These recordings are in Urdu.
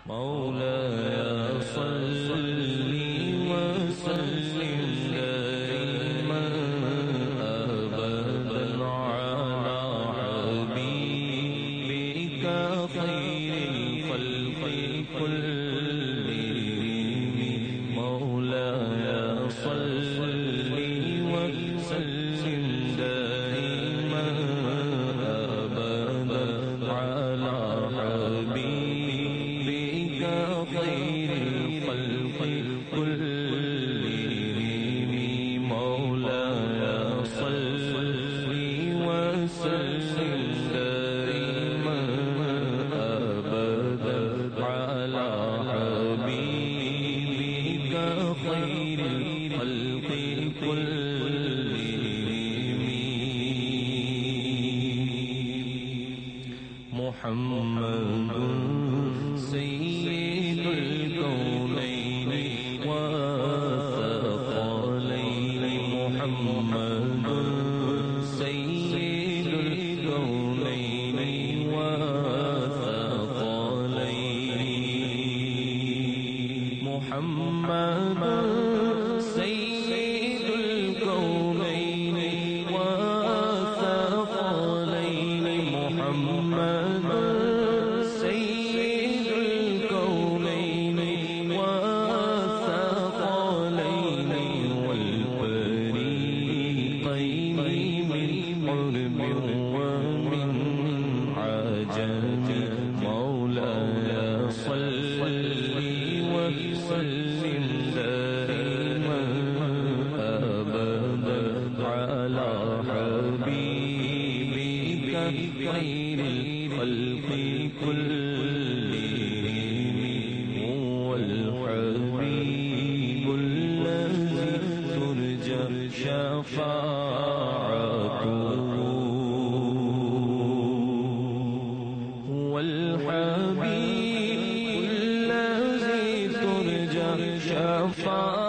مولاي صل وسلم دائما أبدا على حبيبك خير الخلق كلهم مولاي صل وسلم دائما أبدا على حبيبك خير الخلق كلهم مولاي صل وسلم دائما أبدا على حبيبك خير الخلق كلهم محمد سيد الكونين والثقلين محمد سيد الكونين والثقلين محمد سيد الكونين والثقلين محمد سيد الكونين والثقلين والفريقين من قرب ومن عجم مولاي صل وسلم دائما أبدا على حبيبك خير الخلق كلهم هو الحبيب الذي ترجى شفاعته هو الحبيب الذي ترجى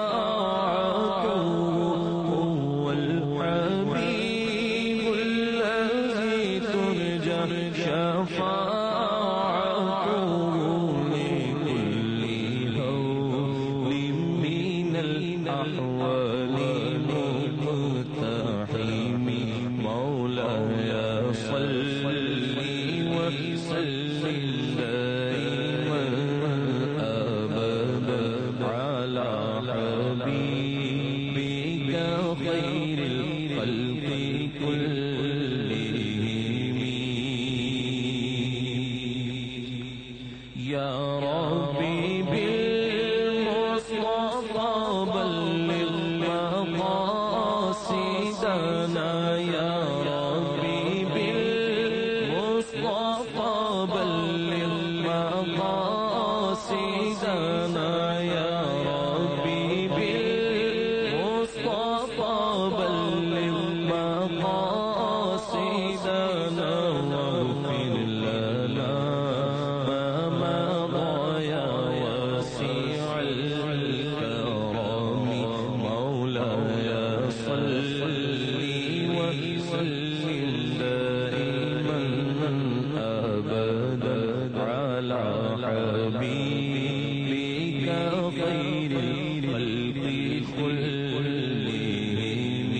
شفاعته هو الحبيب الذي ترجى شفاعته لكل هول من الأحوال مقتحم مولاي صل وسلم دائما أبدا على حبيبك خير الخلق كلهم يا ربي بالمصطفى بلغ مقاصدنا يا ربي بالمصطفى بلغ مقاصدنا يا ربي بالمصطفى بلغ مقاصدنا واغفر لنا ما مضى يا واسع الكرم مولاي صل وسلم دائما أبدا على حبيبك خير الخلق كلهم